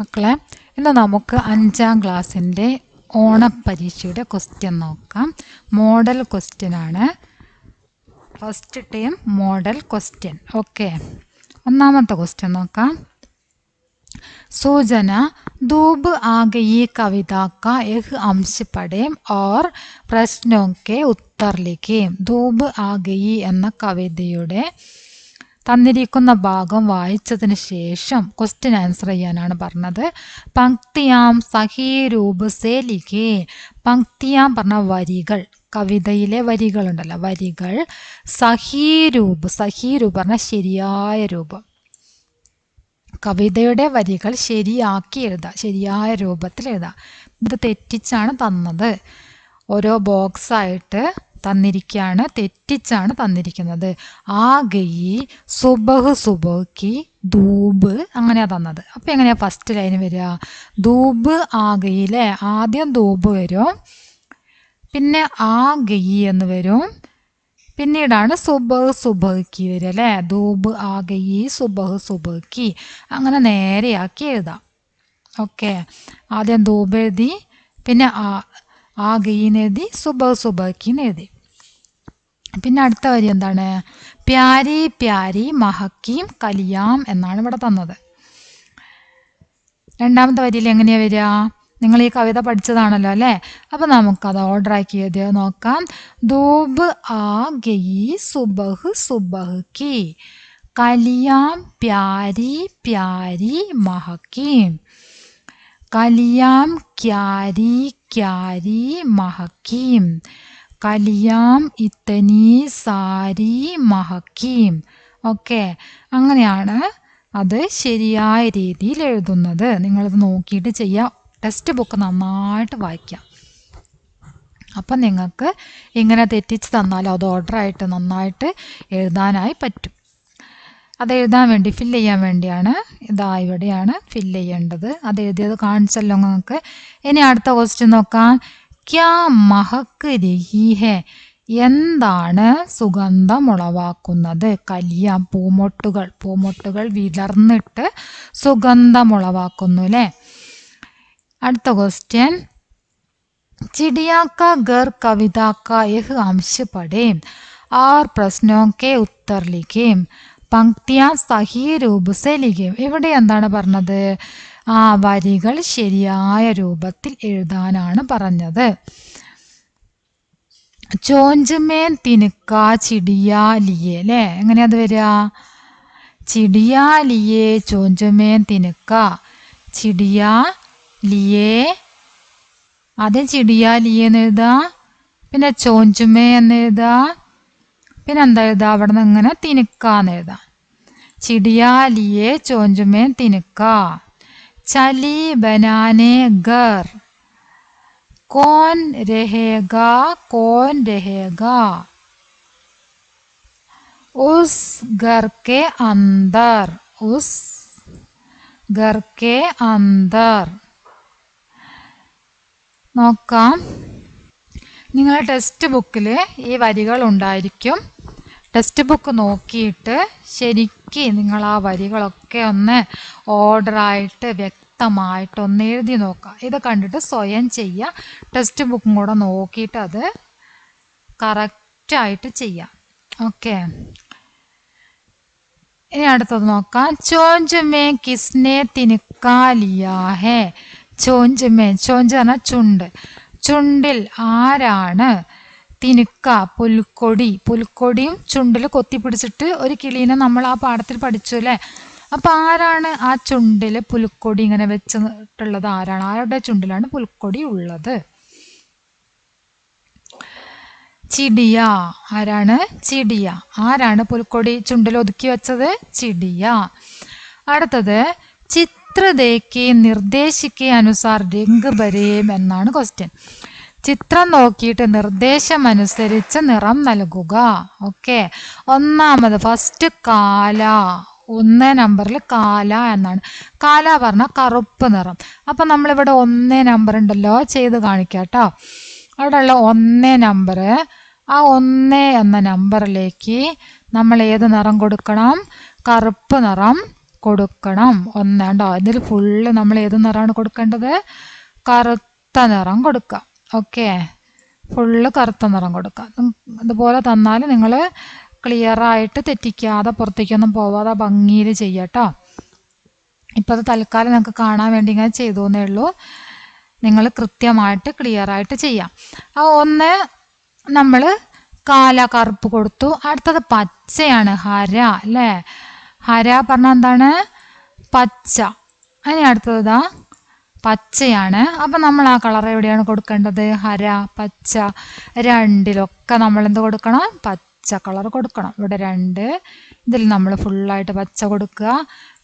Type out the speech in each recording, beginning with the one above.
മക്കളെ, ഇന്ന് നമുക്ക് 5ാം ക്ലാസ്സിൻ്റെ ഓണപ്പരീക്ഷയുടെ ക്വസ്റ്റ്യൻ നോക്കാം. മോഡൽ ക്വസ്റ്റ്യൻ ആണ്. First time model question. Okay, ഒന്നാമത്തെ ക്വസ്റ്റ്യൻ നോക്കാം. सूचना डूब आ गई कविता का एक अंश पढ़ें और प्रश्नों के उत्तर लिखें. ഡൂബ് ആ ഗയി എന്ന കവിതയുടെ തന്നിരിക്കുന്ന ഭാഗം വായിച്ചതിന് ശേഷം ക്വസ്റ്റ്യൻ ആൻസർ ചെയ്യാനാണ് പറഞ്ഞത്. പങ്ക്തിയാം സഹി രൂപ് സേ ലിഖേ. പങ്ക്തിയാം പറഞ്ഞ വരികൾ, കവിതയിലെ വരികളുണ്ടല്ലോ, വരികൾ. സഹി രൂപ് പറഞ്ഞ ശരിയായ രൂപം. കവിതയുടെ വരികൾ ശരിയാക്കി എഴുതാം, ശരിയായ രൂപത്തിൽ എഴുതാം. ഇത് തെറ്റിച്ചാണ് തന്നത്. ഓരോ ബോക്സായിട്ട് തന്നിരിക്കുകയാണ്, തെറ്റിച്ചാണ് തന്നിരിക്കുന്നത്. ആ ഗയി സുബഹ് ധൂബ് അങ്ങനെയാണ് തന്നത്. അപ്പം എങ്ങനെയാ ഫസ്റ്റ് ലൈന് വരിക? ധൂബ് ആ ഗയിലെ ആദ്യം ധൂബ് വരും, പിന്നെ ആ ഗയി എന്ന് വരും, പിന്നീടാണ് സുബഹ് വരിക അല്ലേ. ധൂബ് ആ ഗയി സുബഹ് അങ്ങനെ നേരെയാക്കി എഴുതാം. ഓക്കെ, ആദ്യം ധൂബ് എഴുതി, പിന്നെ ആ ഗയിന്ന് എഴുതി, സുബഹ് എഴുതി. പിന്നെ അടുത്ത വരി എന്താണ്? പ്യാരി പ്യാരി മഹക്കീം കലിയാം എന്നാണ് ഇവിടെ തന്നത്. രണ്ടാമത്തെ വരിയിൽ എങ്ങനെയാ വരിക? നിങ്ങൾ ഈ കവിത പഠിച്ചതാണല്ലോ അല്ലേ. അപ്പം നമുക്കത് ഓർഡർ ആക്കി എഴുതിയത് നോക്കാം. ധൂബ് ആ ഗയി സുബഹ് കി കലിയാം പ്യാരി പ്യാരി മഹക്കീം. കലിയാം ക്യാരി മഹക്കീം. കലിയാം ഇത്തനി സാരി മഹക്കീം. ഓക്കെ, അങ്ങനെയാണ് അത് ശരിയായ രീതിയിൽ എഴുതുന്നത്. നിങ്ങളിത് നോക്കിയിട്ട് ചെയ്യുക. ടെക്സ്റ്റ് ബുക്ക് നന്നായിട്ട് വായിക്കാം. അപ്പം നിങ്ങൾക്ക് ഇങ്ങനെ തെറ്റിച്ച് തന്നാലും അത് ഓർഡറായിട്ട് നന്നായിട്ട് എഴുതാനായി പറ്റും. അത് എഴുതാൻ വേണ്ടി, ഫില്ല് ചെയ്യാൻ വേണ്ടിയാണ് ഇതാ ഇവിടെയാണ് ഫില്ല് ചെയ്യേണ്ടത്. അത് എഴുതിയത് കാണിച്ചല്ലോ നിങ്ങൾക്ക്. ഇനി അടുത്ത ക്വസ്റ്റ്യൻ നോക്കാം. ക്യാ മഹക്ക് രഹി ഹെ. എന്താണ് സുഗന്ധം ഉളവാക്കുന്നത്? കലിയ പൂമൊട്ടുകൾ വിടർന്നിട്ട് സുഗന്ധം ഉളവാക്കുന്നു അല്ലേ. അടുത്ത ക്വസ്റ്റ്യൻ. चिड़िया का घर कविता का एक अंश पढ़ें और प्रश्नों के उत्तर लिखें. പങ്ക്തിയാ സഹി രൂപ് സേ ലിഖേം. ഇവിടെ എന്താണ് പറഞ്ഞത്? ആ വരികൾ ശരിയായ രൂപത്തിൽ എഴുതാനാണ് പറഞ്ഞത്. ചോഞ്ചുമേൻ തിനുക്ക ചിടിയാ ലിയേ അല്ലേ. എങ്ങനെയാ അത് വരിക? ചിടിയാ ലിയേ ചോഞ്ചുമേൻ തിനുക്ക. ചിടിയാ ലിയേ, ആദ്യം ചിടിയാ ലിയേ എന്ന് എഴുതാ, പിന്നെ ചോഞ്ചുമേ എന്ന് എഴുതാ, പിന്നെ എന്താ എഴുതാ? അവിടെ നിന്ന് ഇങ്ങനെ തിനുക്കാന്ന് എഴുതാം. ചിടിയാ ലിയേ ചോഞ്ചുമേ തിനുക്ക. ചലി ബനാനെ ഗർ. കോൻ രഹേഗാ ഉസ് घर के अंदर. നോക്കാം. നിങ്ങളുടെ ടെക്സ്റ്റ് ബുക്കിൽ ഈ വരികൾ ഉണ്ടായിരിക്കും. ടെക്സ്റ്റ് ബുക്ക് നോക്കിയിട്ട് ശരിക്ക് നിങ്ങൾ ആ വരികളൊക്കെ ഒന്ന് ഓർഡറായിട്ട് വ്യക്തമായിട്ട് ഒന്ന് എഴുതി നോക്കുക. ഇത് കണ്ടിട്ട് സ്വയം ചെയ്യുക. ടെക്സ്റ്റ് ബുക്കും കൂടെ നോക്കിയിട്ട് അത് കറക്റ്റായിട്ട് ചെയ്യാം. ഓക്കെ, ഇനി അടുത്തത് നോക്കാം. ചോഞ്ചുമേ കിസ്നെ തിനുക്കാ ലിയാ ഹേ. ചോഞ്ച് പറഞ്ഞാൽ ചുണ്ട്. ചുണ്ടിൽ ആരാണ്? തിനുക്ക പുൽക്കൊടിയും ചുണ്ടിൽ കൊത്തിപ്പിടിച്ചിട്ട് ഒരു കിളീനെ നമ്മൾ ആ പാഠത്തിൽ പഠിച്ചു അല്ലേ. അപ്പം ആരാണ് ആ ചുണ്ടിൽ പുൽക്കൊടി ഇങ്ങനെ വെച്ചിട്ടുള്ളത്? ആരാണ്? ആരുടെ ചുണ്ടിലാണ് പുൽക്കൊടി ഉള്ളത്? ചിടിയ. ആരാണ്? ചിടിയ. ആരാണ് പുൽക്കൊടി ചുണ്ടിൽ ഒതുക്കി വെച്ചത്? ചിടിയ. അടുത്തത് ചിത്ര ദേക്കി നിർദ്ദേശിക്കെ അനുസാർ രംഗ് ബരേം എന്നാണ് ക്വസ്റ്റ്യൻ. ചിത്രം നോക്കിയിട്ട് നിർദ്ദേശം അനുസരിച്ച് നിറം നൽകുക. ഓക്കെ, ഒന്നാമത് ഫസ്റ്റ് കാല. 1 നമ്പറിൽ കാല എന്നാണ്. കാല പറഞ്ഞ കറുപ്പ് നിറം. അപ്പം നമ്മളിവിടെ 1 നമ്പർ ഉണ്ടല്ലോ, ചെയ്ത് കാണിക്കാം കേട്ടോ. അവിടെയുള്ള 1 നമ്പർ, ആ 1 എന്ന നമ്പറിലേക്ക് നമ്മൾ ഏത് നിറം കൊടുക്കണം? കറുപ്പ് നിറം കൊടുക്കണം. ഒന്നാണ്ടോ ഇതിൽ ഫുള്ള് നമ്മൾ ഏത് നിറമാണ് കൊടുക്കേണ്ടത്? കറുത്ത നിറം കൊടുക്കുക. ഓക്കെ, ഫുള്ള് കറുത്ത നിറം കൊടുക്കുക. അതുപോലെ തന്നാൽ നിങ്ങൾ ക്ലിയറായിട്ട് തെറ്റിക്കാതെ പുറത്തേക്കൊന്നും പോവാതെ ഭംഗിയിൽ ചെയ്യട്ടോ. ഇപ്പോൾ അത് തൽക്കാലം നിങ്ങൾക്ക് കാണാൻ വേണ്ടി ഇങ്ങനെ ചെയ്തു എന്നേ ഉള്ളൂ. നിങ്ങൾ കൃത്യമായിട്ട് ക്ലിയറായിട്ട് ചെയ്യാം. ആ ഒന്ന് നമ്മൾ കാല കറുപ്പ് കൊടുത്തു. അടുത്തത് പച്ചയാണ്, ഹര അല്ലേ? ഹര പറഞ്ഞാൽ എന്താണ്? പച്ച. അതിന് അടുത്തതാ പച്ചയാണ്. അപ്പം നമ്മൾ ആ കളർ എവിടെയാണ് കൊടുക്കേണ്ടത്? ഹര, പച്ച രണ്ടിലൊക്കെ നമ്മൾ എന്ത് കൊടുക്കണം? പച്ച കളർ കൊടുക്കണം. ഇവിടെ 2, ഇതിൽ നമ്മൾ ഫുള്ളായിട്ട് പച്ച കൊടുക്കുക.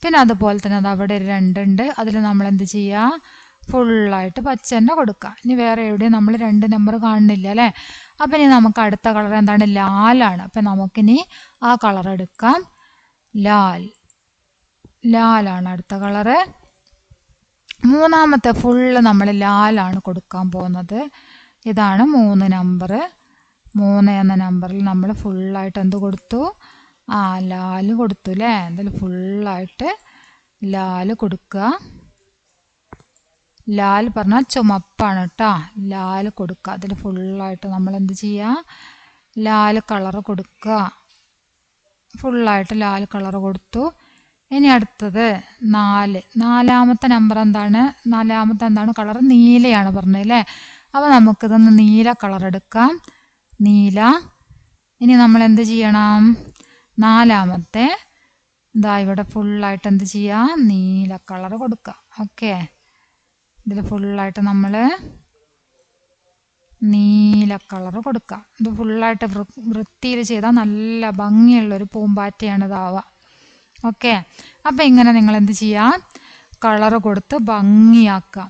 പിന്നെ അതുപോലെ തന്നെ അത് അവിടെ 2 ഉണ്ട്, അതിൽ നമ്മൾ എന്ത് ചെയ്യുക? ഫുള്ളായിട്ട് പച്ച തന്നെ കൊടുക്കുക. ഇനി വേറെ എവിടെയും നമ്മൾ 2 നമ്പർ കാണുന്നില്ല അല്ലേ? അപ്പം ഇനി നമുക്ക് അടുത്ത കളർ എന്താണ്? ലാലാണ്. അപ്പം നമുക്കിനി ആ കളർ എടുക്കാം. ലാൽ, ലാലാണ് അടുത്ത കളറ്. മൂന്നാമത്തെ ഫുള്ള് നമ്മൾ ലാലാണ് കൊടുക്കാൻ പോകുന്നത്. ഇതാണ് 3 നമ്പർ. 3 എന്ന നമ്പറിൽ നമ്മൾ ഫുള്ളായിട്ട് എന്ത് കൊടുത്തു? ലാല് കൊടുത്തു അല്ലേ? ഇതിൽ ഫുള്ളായിട്ട് ലാല് കൊടുക്കുക. ലാൽ പറഞ്ഞാൽ ചുമപ്പാണ് കേട്ടോ. ലാല് കൊടുക്കുക. അതിൽ ഫുള്ളായിട്ട് നമ്മൾ എന്ത് ചെയ്യുക? ലാൽ കളറ് കൊടുക്കുക. ഫുള്ളായിട്ട് ലാൽ കളറ് കൊടുത്തു. ഇനി അടുത്തത് 4. നാലാമത്തെ നമ്പർ എന്താണ്? നാലാമത്തെ എന്താണ് കളർ? നീലയാണ് പറഞ്ഞത് അല്ലേ? അപ്പോൾ നമുക്കിതൊന്ന് നീല കളർ എടുക്കാം. നീല. ഇനി നമ്മൾ എന്ത് ചെയ്യണം? നാലാമത്തെ ഇതാ ഇവിടെ ഫുള്ളായിട്ട് എന്ത് ചെയ്യുക? നീല കളർ കൊടുക്കുക. ഓക്കെ, ഇതിൽ ഫുള്ളായിട്ട് നമ്മൾ നീല കളർ കൊടുക്കുക. ഇത് ഫുള്ളായിട്ട് വൃത്തിയിൽ ചെയ്താൽ നല്ല ഭംഗിയുള്ളൊരു പൂമ്പാറ്റയാണ് ഇതാവുക. ഓക്കെ, അപ്പം ഇങ്ങനെ നിങ്ങൾ എന്ത് ചെയ്യുക? കളർ കൊടുത്ത് ഭംഗിയാക്കാം.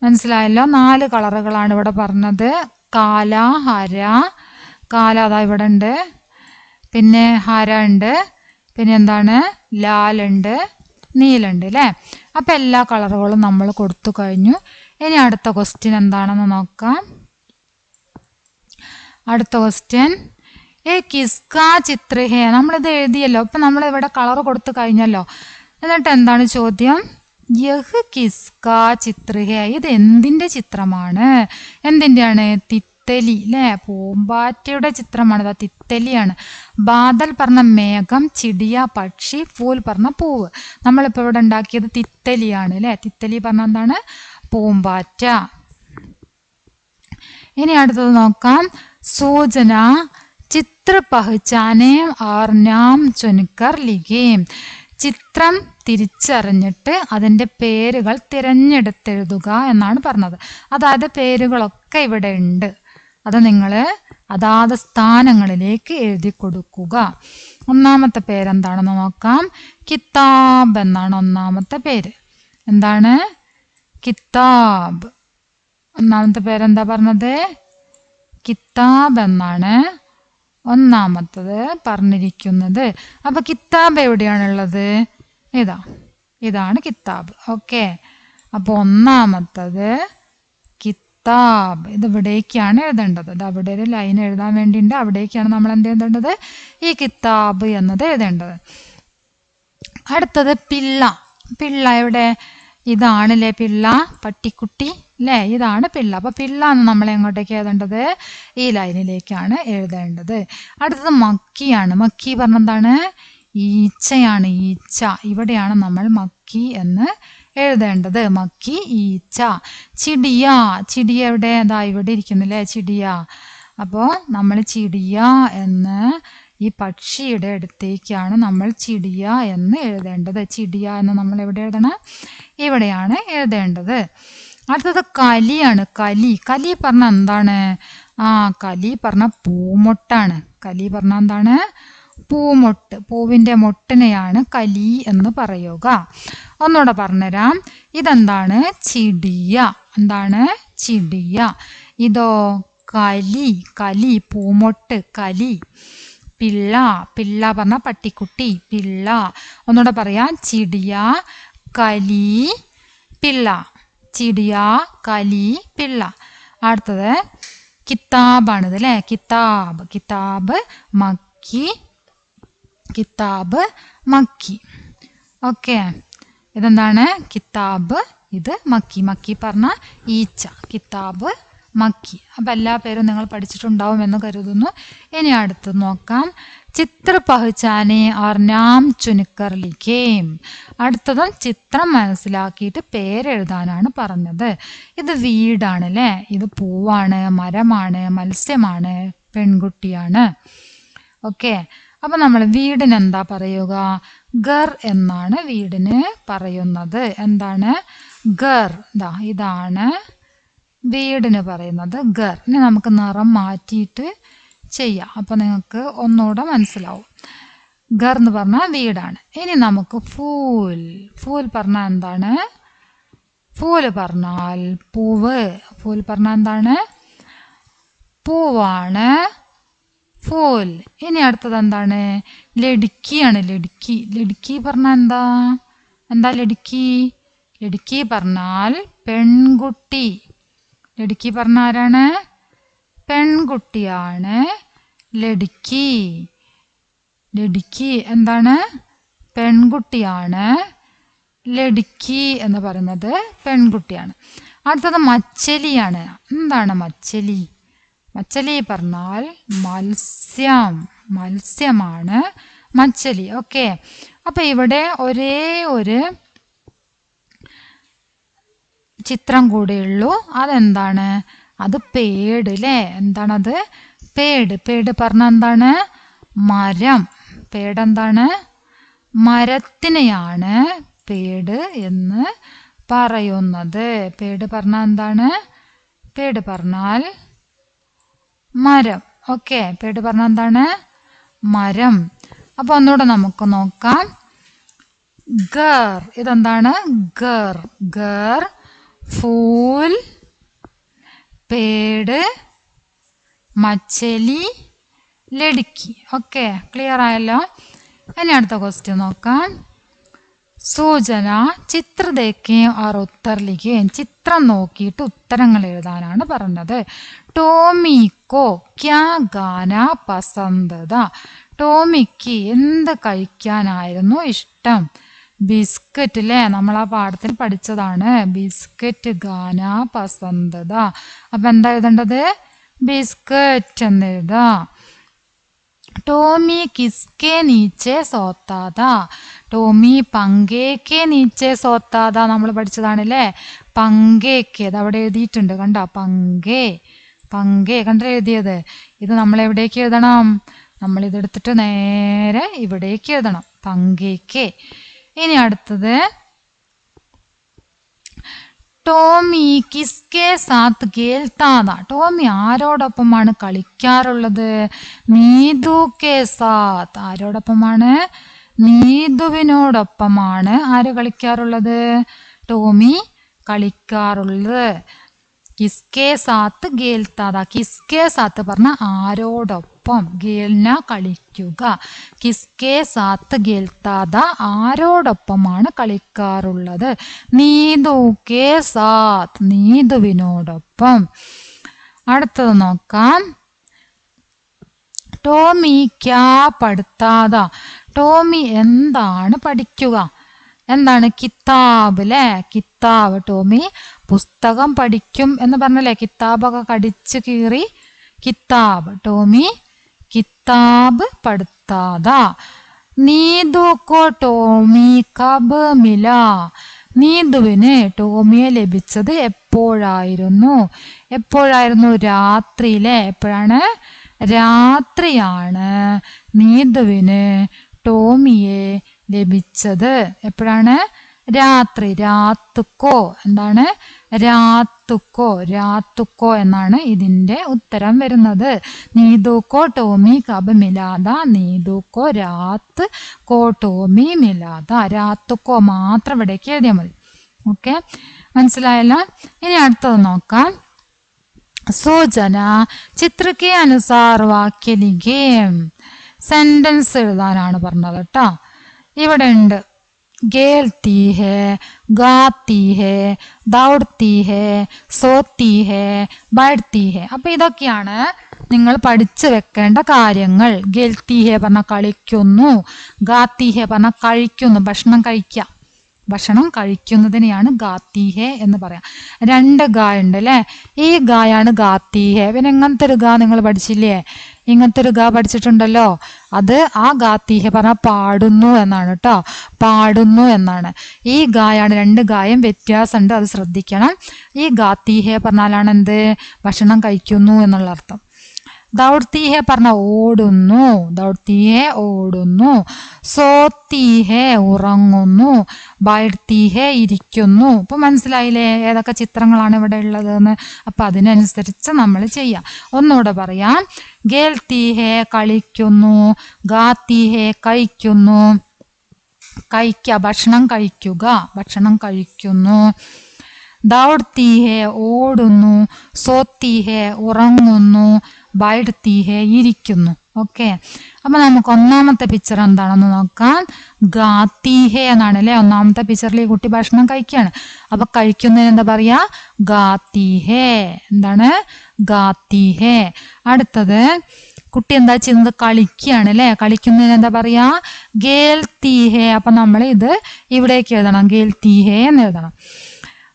മനസ്സിലായല്ലോ? 4 കളറുകളാണ് ഇവിടെ പറഞ്ഞത്. കാല, ഹര. കാല അതാ ഇവിടെ ഉണ്ട്, പിന്നെ ഹര ഉണ്ട്, പിന്നെ എന്താണ്? ലാലുണ്ട്, നീലുണ്ട് അല്ലേ? അപ്പം എല്ലാ കളറുകളും നമ്മൾ കൊടുത്തു കഴിഞ്ഞു. ഇനി അടുത്ത ക്വസ്റ്റ്യൻ എന്താണെന്ന് നോക്കാം. അടുത്ത ക്വസ്റ്റ്യൻ കിസ്കാ ചിത്ര ഹേ. നമ്മളിത് എഴുതിയല്ലോ. ഇപ്പം നമ്മളിവിടെ കളർ കൊടുത്തു കഴിഞ്ഞല്ലോ. എന്നിട്ട് എന്താണ് ചോദ്യം? യഹ് കിസ്കാ ചിത്ര ഹേ. ഇത് എന്തിൻ്റെ ചിത്രമാണ്? എന്തിൻ്റെയാണ്? തിത്തലി അല്ലേ? പൂമ്പാറ്റയുടെ ചിത്രമാണ്. ഇതാ തിത്തലിയാണ്. ബാദൽ പറഞ്ഞ മേഘം, ചിടിയ പക്ഷി, ഫൂൽ പറഞ്ഞ പൂവ്. നമ്മളിപ്പോൾ ഇവിടെ ഉണ്ടാക്കിയത് തിത്തലിയാണ് അല്ലേ? തിത്തലി പറഞ്ഞ എന്താണ്? പൂമ്പാറ്റ. ഇനി അടുത്തത് നോക്കാം. സൂചന ചിത്ര പഹ്ചാനേം और नाम चुनकर लिखें. ചിത്രം തിരിച്ചറിഞ്ഞിട്ട് അതിൻ്റെ പേരുകൾ തിരഞ്ഞെടുത്തെഴുതുക എന്നാണ് പറഞ്ഞത്. അതായത് പേരുകളൊക്കെ ഇവിടെ ഉണ്ട്, അത് നിങ്ങൾ അതാത് സ്ഥാനങ്ങളിലേക്ക് എഴുതി കൊടുക്കുക. ഒന്നാമത്തെ പേരെന്താണെന്ന് നോക്കാം. കിതാബ് എന്നാണ് ഒന്നാമത്തെ പേര്. എന്താണ്? കിതാബ്. ഒന്നാമത്തെ പേരെന്താ പറഞ്ഞത്? കിതാബ് എന്നാണ് ഒന്നാമത്തത് പറഞ്ഞിരിക്കുന്നത്. അപ്പൊ കിതാബ് എവിടെയാണുള്ളത്? ഇതാണ് കിതാബ്. ഓക്കെ, അപ്പോൾ ഒന്നാമത്തത് കിതാബ്. ഇത് ഇവിടേക്കാണ് എഴുതേണ്ടത്. ഇത് അവിടെ ഒരു ലൈൻ എഴുതാൻ വേണ്ടിയിട്ട് അവിടേക്കാണ് നമ്മൾ എന്ത് എഴുതേണ്ടത്? ഈ കിതാബ് എന്നത് എഴുതേണ്ടത്. അടുത്തത് പിള്ള. പിള്ള എവിടെ? ഇതാണല്ലേ പിള്ള, പട്ടിക്കുട്ടി അല്ലേ? ഇതാണ് പിള്ള. അപ്പൊ പിള്ള എന്ന് നമ്മൾ എങ്ങോട്ടേക്ക് എഴുതേണ്ടത്? ഈ ലൈനിലേക്കാണ് എഴുതേണ്ടത്. അടുത്തത് മക്കിയാണ്. മക്കി പറഞ്ഞ എന്താണ്? ഈച്ചയാണ്. ഈച്ച. ഇവിടെയാണ് നമ്മൾ മക്കി എന്ന് എഴുതേണ്ടത്. മക്കി, ഈച്ച. ചിടിയ. ചിടിയ എവിടെ? അതാ ഇവിടെ ഇരിക്കുന്നില്ലേ ചിടിയ. അപ്പോൾ നമ്മൾ ചിടിയ എന്ന് ഈ പക്ഷിയുടെ അടുത്തേക്കാണ് നമ്മൾ ചിടിയ എന്ന് എഴുതേണ്ടത്. ചിടിയ എന്ന് നമ്മൾ എവിടെ എഴുതണം? ഇവിടെയാണ് എഴുതേണ്ടത്. അടുത്തത് കലിയാണ്. കലി. കലി പറഞ്ഞ എന്താണ്? കലി പറഞ്ഞ പൂമൊട്ടാണ്. കലി പറഞ്ഞ എന്താണ്? പൂമൊട്ട്. പൂവിൻ്റെ മൊട്ടിനെയാണ് കലി എന്ന് പറയുക. ഒന്നുകൂടെ പറഞ്ഞുതരാം. ഇതെന്താണ്? ചിടിയ. എന്താണ്? ചിടിയ. ഇതോ? കലി. കലി പൂമൊട്ട്, കലി. പിള്ള. പിള്ള പറഞ്ഞ പട്ടിക്കുട്ടി, പിള്ള. ഒന്നുകൂടെ പറയാം. ചിടിയ, കലി, പിള്ള. ചിടിയ, കലി, പിള്ള. അടുത്തത് കിതാബാണിത് അല്ലേ? കിതാബ്. കിതാബ്, മക്കി. കിതാബ്, മക്കി. ഓക്കെ, ഇതെന്താണ്? കിതാബ്. ഇത് മക്കി. മക്കി പറഞ്ഞ ഈച്ച. കിതാബ് മക്കി. അപ്പം എല്ലാ പേരും നിങ്ങൾ പഠിച്ചിട്ടുണ്ടാവും എന്ന് കരുതുന്നു. ഇനി അടുത്ത് നോക്കാം. ചിത്ര പഹ്ചാനെ और नाम चुनकर लिखें. അടുത്തതും ചിത്രം മനസ്സിലാക്കിയിട്ട് പേരെഴുതാനാണ് പറഞ്ഞത്. ഇത് വീടാണ് അല്ലേ, ഇത് പൂവാണ്, മരമാണ്, മത്സ്യമാണ്, പെൺകുട്ടിയാണ്. ഓക്കെ, അപ്പൊ നമ്മൾ വീടിന് എന്താ പറയുക? ഗർ എന്നാണ് വീടിന് പറയുന്നത്. എന്താണ്? ഗർ. ഇതാണ് വീടിന് പറയുന്നത് ഗർ. ഇനി നമുക്ക് നിറം മാറ്റിയിട്ട് ചെയ്യാം, അപ്പൊ നിങ്ങൾക്ക് ഒന്നുകൂടെ മനസ്സിലാവും. ഗർ എന്ന് പറഞ്ഞാൽ വീടാണ്. ഇനി നമുക്ക് ഫൂൽ. ഫൂൽ പറഞ്ഞാൽ എന്താണ്? ഫൂൽ പറഞ്ഞാൽ പൂവ്. ഫൂൽ പറഞ്ഞാൽ എന്താണ്? പൂവാണ് ഫൂൽ. ഇനി അടുത്തത് എന്താണ്? ലടുക്കിയാണ്. ലടുക്കി. ലടുക്കി പറഞ്ഞാൽ എന്താ? എന്താ ലടുക്കി? ലടുക്കി പറഞ്ഞാൽ പെൺകുട്ടി. ലടുക്കി പറഞ്ഞ ആരാണ്? പെൺകുട്ടിയാണ് ലടുക്കി. ലടുക്കി എന്താണ്? പെൺകുട്ടിയാണ്. ലടുക്കി എന്ന് പറയുന്നത് പെൺകുട്ടിയാണ്. അടുത്തത് മച്ചലിയാണ്. എന്താണ് മച്ചലി? മച്ചലി പറഞ്ഞാൽ മത്സ്യം. മത്സ്യമാണ് മച്ചലി. ഓക്കെ, അപ്പൊ ഇവിടെ ഒരേ ഒരു ചിത്രം കൂടെയുള്ളൂ. അതെന്താണ്? അത് പേട് അല്ലേ? എന്താണത്? പേട്. പേട് പറഞ്ഞ എന്താണ്? മരം. പേടെന്താണ്? മരത്തിനെയാണ് പേട് എന്ന് പറയുന്നത്. പേട് പറഞ്ഞ എന്താണ്? പേട് പറഞ്ഞാൽ മരം. ഓക്കെ, പേട് പറഞ്ഞ എന്താണ്? മരം. അപ്പൊ ഒന്നുകൂടെ നമുക്ക് നോക്കാം. ഗർ. ഇതെന്താണ്? ഗർ. ഗർ, ഫൂൽ, പേട്, മച്ചലി, ലടുക്കി. ഓക്കെ, ക്ലിയർ ആയല്ലോ? ഇനി അടുത്ത ക്വസ്റ്റ്യൻ നോക്കാം. സൂചന ചിത്ര ദേഖേം और उत्तर लिखें. ചിത്രം നോക്കിയിട്ട് ഉത്തരങ്ങൾ എഴുതാനാണ് പറഞ്ഞത്. ടോമിക്കോ ക്യാ ഗാന പസന്ത് താ. ടോമിക്ക് എന്ത് കഴിക്കാനായിരുന്നു ഇഷ്ടം? ബിസ്ക്കറ്റ് അല്ലേ? നമ്മൾ ആ പാഠത്തിൽ പഠിച്ചതാണ്. ബിസ്ക്കറ്റ് ഗാന പസന്ത് താ. അപ്പൊ എന്താ എഴുതേണ്ടത്? ബിസ്ക്കറ്റ് എന്ന് എഴുതാ. ടോമി കിസ്കെ നീച്ചെ സോത്താതാ. ടോമി പങ്കേക്കെ നീച്ചെ സോത്താതാ. നമ്മൾ പഠിച്ചതാണല്ലേ പങ്കേക്ക്. അത് അവിടെ എഴുതിയിട്ടുണ്ട്, കണ്ട? പങ്കേ. പങ്കേ കണ്ട എഴുതിയത്? ഇത് നമ്മൾ എവിടേക്ക് എഴുതണം? നമ്മൾ ഇതെടുത്തിട്ട് നേരെ ഇവിടേക്ക് എഴുതണം. പങ്കേക്ക്. ഇനി അടുത്തത് ടോമി കിസ്കെ സാത്ത് ഖേൽത്താതാ. ടോമി ആരോടൊപ്പമാണ് കളിക്കാറുള്ളത്? നീതു കെ സാത്ത്. ആരോടൊപ്പമാണ്? നീതുവിനോടൊപ്പമാണ് ആര് കളിക്കാറുള്ളത്? ടോമി കളിക്കാറുള്ളത്. കിസ്കെ സാത്ത് ഖേൽത്താതാ. കിസ്കെ സാത്ത് പറഞ്ഞ ആരോടൊപ്പം. ഖേൽന കളിക്കുക. കിസ്കെ സാത്ത് ഖേൽത്താതാ ആരോടൊപ്പമാണ് കളിക്കാറുള്ളത്? നീതു കെ സാത്ത്. നീതുവിനോടൊപ്പം. അടുത്തത് നോക്കാം. ടോമി ക്യാ പഠിത്താതാ. ടോമി എന്താണ് പഠിക്കുക? എന്താണ്? കിതാബ് അല്ലേ? കിതാബ്. ടോമി പുസ്തകം പഠിക്കും എന്ന് പറഞ്ഞല്ലേ? കിതാബൊക്കെ കടിച്ചു കീറി കിതാബ്. ടോമി കിതാബ് പഠിത്താതാ. നീതുക്കോ ടോമി കബ് മില. നീതുവിന് ടോമിയെ ലഭിച്ചത് എപ്പോഴായിരുന്നു? എപ്പോഴായിരുന്നു? രാത്രിയിലെ. എപ്പോഴാണ്? രാത്രിയാണ് നീതുവിന് ടോമിയെ ലഭിച്ചത്. എപ്പോഴാണ്? രാത്രി. രാത്തുക്കോ. എന്താണ്? രാത്തുക്കോ. രാത്തുക്കോ എന്നാണ് ഇതിന്റെ ഉത്തരം വരുന്നത്. നീതുക്കോ ടോമി കബ് മിലാദ. നീതുക്കോ രാത്ത് കോ ടോമി മിലാദ. രാത്തുക്കോ മാത്രം ഇവിടേക്ക് എഴുതിയാൽ മതി. ഓക്കെ, മനസ്സിലായല്ലോ? ഇനി അടുത്തത് നോക്കാം. സൂചന ചിത്ര കെ അനുസാർ വാക്യ ലിഖേം. സെന്റൻസ് എഴുതാനാണ് പറഞ്ഞത് കേട്ടോ. ഇവിടെ ഉണ്ട് ഖേൽത്തി ഹേ, ഗാത്തി ഹേ, ദൗഡ്ത്തി ഹേ, സോത്തി ഹേ, ബൈഠത്തി ഹേ. അപ്പൊ ഇതൊക്കെയാണ് നിങ്ങൾ പഠിച്ചു വെക്കേണ്ട കാര്യങ്ങൾ. ഗെൽത്തി ഹെ പറഞ്ഞാൽ കളിക്കുന്നു, ഗാത്തി ഹെ പറഞ്ഞാൽ കഴിക്കുന്നു, ഭക്ഷണം കഴിക്കുന്നതിനെയാണ് ഗാത്തി ഹെ എന്ന് പറയാം. 2 ഗാ ഉണ്ട് അല്ലേ? ഈ ഗായാണ് ഗാത്തി ഹെ. പിന്നെ ഇങ്ങനത്തെ ഒരു ഗാ നിങ്ങൾ പഠിച്ചില്ലേ? ഇങ്ങനത്തെ ഒരു ഗാ പഠിച്ചിട്ടുണ്ടല്ലോ. അത് ആ ഗാത്തി ഹെ പറഞ്ഞാൽ പാടുന്നു എന്നാണ് കേട്ടോ, പാടുന്നു എന്നാണ്. ഈ ഗായാണ്, 2 ഗായും വ്യത്യാസമുണ്ട്, അത് ശ്രദ്ധിക്കണം. ഈ ഗാത്തി ഹെ പറഞ്ഞാലാണ് എന്ത്? ഭക്ഷണം കഴിക്കുന്നു എന്നുള്ള അർത്ഥം. ദൗഡ്ത്തി ഹെ പറഞ്ഞ ഓടുന്നു, ദൗഡ്ത്തി ഹെ ഓടുന്നു. സോത്തി ഹെ ഉറങ്ങുന്നു, ബൈഡ്ത്തി ഹെ ഇരിക്കുന്നു. ഇപ്പൊ മനസ്സിലായില്ലേ ഏതൊക്കെ ചിത്രങ്ങളാണ് ഇവിടെ ഉള്ളത് എന്ന്? അപ്പൊ അതിനനുസരിച്ച് നമ്മൾ ചെയ്യാം. ഒന്നുകൂടെ പറയാം. ഗേൽത്തി ഹെ കളിക്കുന്നു, ഗാത്തി ഹെ കഴിക്കുന്നു, ഭക്ഷണം കഴിക്കുന്നു. ദൗഡ്ത്തി ഹെ ഓടുന്നു, സോത്തി ഹെ ഉറങ്ങുന്നു, ബൈഡ്ത്തി ഹെ ഇരിക്കുന്നു. ഓക്കെ, അപ്പൊ നമുക്ക് ഒന്നാമത്തെ പിക്ചർ എന്താണെന്ന് നോക്കാം. ഗാത്തി ഹെ എന്നാണ് അല്ലെ? ഒന്നാമത്തെ പിക്ചറിൽ ഈ കുട്ടി ഭക്ഷണം കഴിക്കുകയാണ്. അപ്പൊ കഴിക്കുന്നതിന് എന്താ പറയാ? ഗാത്തി ഹെ. എന്താണ്? ഗാത്തി ഹെ. അടുത്തത് കുട്ടി എന്താ ചെയ്യുന്നത്? കളിക്കുകയാണ് അല്ലെ? കളിക്കുന്നതിന് എന്താ പറയാ? ഗേൽത്തി ഹെ. അപ്പൊ നമ്മൾ ഇത് ഇവിടേക്ക് എഴുതണം, ഗേൽത്തി ഹെ എന്ന് എഴുതണം.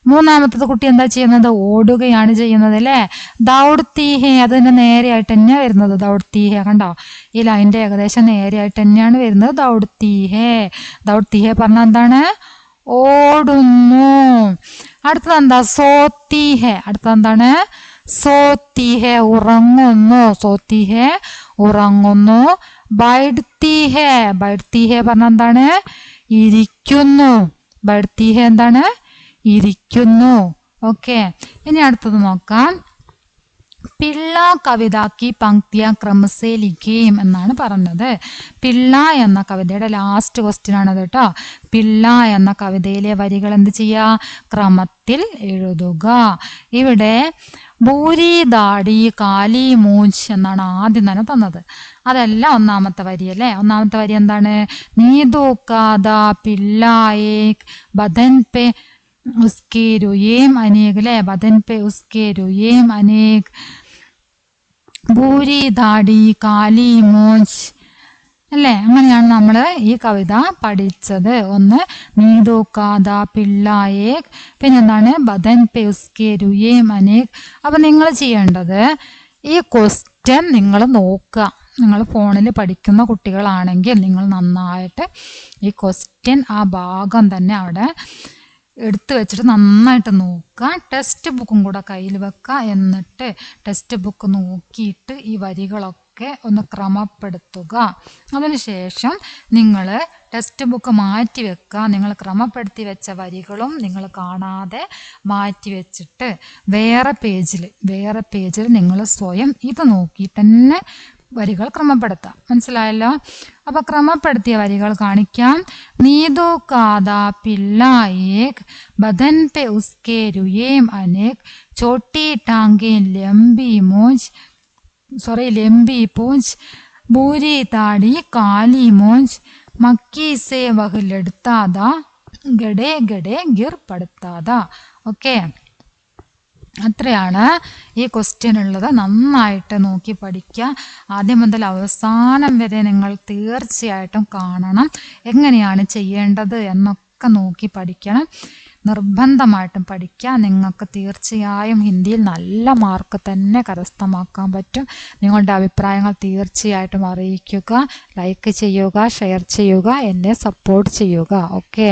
മൂന്നാമത്തത് കുട്ടി എന്താ ചെയ്യുന്നത്? ഓടുകയാണ് ചെയ്യുന്നത് അല്ലെ? ദൗഡ്ത്തി ഹെ. അതിന്റെ നേരെയായിട്ട് തന്നെ വരുന്നത് ദൗഡ്ത്തി ഹെ. കണ്ടോ? ഈ ലൈൻ്റെ ഏകദേശം നേരെയായിട്ട് തന്നെയാണ് വരുന്നത് ദൗഡ്ത്തി ഹെ. ദൗഡ്ത്തി ഹെ പറഞ്ഞാൽ എന്താണ്? ഓടുന്നു. അടുത്തത് എന്താ? സോത്തി ഹെ. അടുത്തത് എന്താണ്? സോത്തി ഹെ ഉറങ്ങുന്നു, സോത്തി ഹെ ഉറങ്ങുന്നു. ബൈഡ്ത്തി ഹെ. ബൈഡ്ത്തി ഹെ പറഞ്ഞാൽ എന്താണ്? ഇരിക്കുന്നു. ബൈഡ്ത്തി ഹെ എന്താണ്? ഇരിക്കുന്നു. ഓക്കെ, ഇനി അടുത്തത് നോക്കാം. പിള്ള കവിതാക്കി പങ്ക്തിയ ക്രമസേ ലിഖേം എന്നാണ് പറഞ്ഞത്. പിള്ള എന്ന കവിതയുടെ ലാസ്റ്റ് ക്വസ്റ്റ്യൻ ആണത് കേട്ടോ. പിള്ള എന്ന കവിതയിലെ വരികൾ എന്ത് ചെയ്യുക? ക്രമത്തിൽ എഴുതുക. ഇവിടെ ഭൂരി ദാടി കാലി മൂഞ്ച് എന്നാണ് ആദ്യം തന്നെ തന്നത്. അതല്ല ഒന്നാമത്തെ വരി അല്ലേ? ഒന്നാമത്തെ വരി എന്താണ്? നീതൂക്കാത പിള്ളായേ ബദൻ പെ ഉസ്കെ രുയേം അനേക് അല്ലെ? ബദൻ പെ ഉസ്കെ രുയേം അനേക്, ഭൂരി ദാടി കാലി മൂഞ്ച് അല്ലേ? അങ്ങനെയാണ് നമ്മൾ ഈ കവിത പഠിച്ചത്. ഒന്ന് നീതൂക്കാത പിള്ളായേ, പിന്നെന്താണ്? ബദൻ പെ ഉസ്കെ രുയേം അനേക്. അപ്പൊ നിങ്ങൾ ചെയ്യേണ്ടത് ഈ ക്വസ്റ്റ്യൻ നിങ്ങൾ നോക്കുക. നിങ്ങൾ ഫോണിൽ പഠിക്കുന്ന കുട്ടികളാണെങ്കിൽ നിങ്ങൾ നന്നായിട്ട് ഈ ക്വസ്റ്റ്യൻ ആ ഭാഗം തന്നെ അവിടെ എടുത്തു വെച്ചിട്ട് നന്നായിട്ട് നോക്കുക. ടെക്സ്റ്റ് ബുക്കും കൂടെ കയ്യിൽ വെക്കുക. എന്നിട്ട് ടെക്സ്റ്റ് ബുക്ക് നോക്കിയിട്ട് ഈ വരികളൊക്കെ ഒന്ന് ക്രമപ്പെടുത്തുക. അതിനുശേഷം നിങ്ങൾ ടെക്സ്റ്റ് ബുക്ക് മാറ്റി വെക്കുക. നിങ്ങൾ ക്രമപ്പെടുത്തി വെച്ച വരികളും നിങ്ങൾ കാണാതെ മാറ്റി വെച്ചിട്ട് വേറെ പേജിൽ നിങ്ങൾ സ്വയം ഇത് നോക്കി തന്നെ വരികൾ ക്രമപ്പെടുത്താം. മനസ്സിലായല്ലോ? അപ്പൊ ക്രമപ്പെടുത്തിയ വരികൾ കാണിക്കാം. നീതോ കാത പിള്ളായേക്, ബദൻ പെ ഉസ്കെ രുയേം അനേക്, ചോട്ടി ടാങ്കെ ലംബി പൂഞ്ച്, ഭൂരി താടി കാലി മൂഞ്ച്, മക്കി സെ വഹ് ലഡ്താദാ, ഗഡേ ഗഡേ ഗിർ പടുത്താദാ. ഓക്കെ, അത്രയാണ് ഈ ക്വസ്റ്റ്യൻ ഉള്ളത്. നന്നായിട്ട് നോക്കി പഠിക്കുക. ആദ്യം മുതൽ അവസാനം വരെ നിങ്ങൾ തീർച്ചയായിട്ടും കാണണം. എങ്ങനെയാണ് ചെയ്യേണ്ടത് എന്നൊക്കെ നോക്കി പഠിക്കണം. നിർബന്ധമായിട്ടും പഠിക്കുക. നിങ്ങൾക്ക് തീർച്ചയായും ഹിന്ദിയിൽ നല്ല മാർക്ക് തന്നെ കരസ്ഥമാക്കാൻ പറ്റും. നിങ്ങളുടെ അഭിപ്രായങ്ങൾ തീർച്ചയായിട്ടും അറിയിക്കുക. ലൈക്ക് ചെയ്യുക, ഷെയർ ചെയ്യുക, എന്നെ സപ്പോർട്ട് ചെയ്യുക. ഓക്കെ.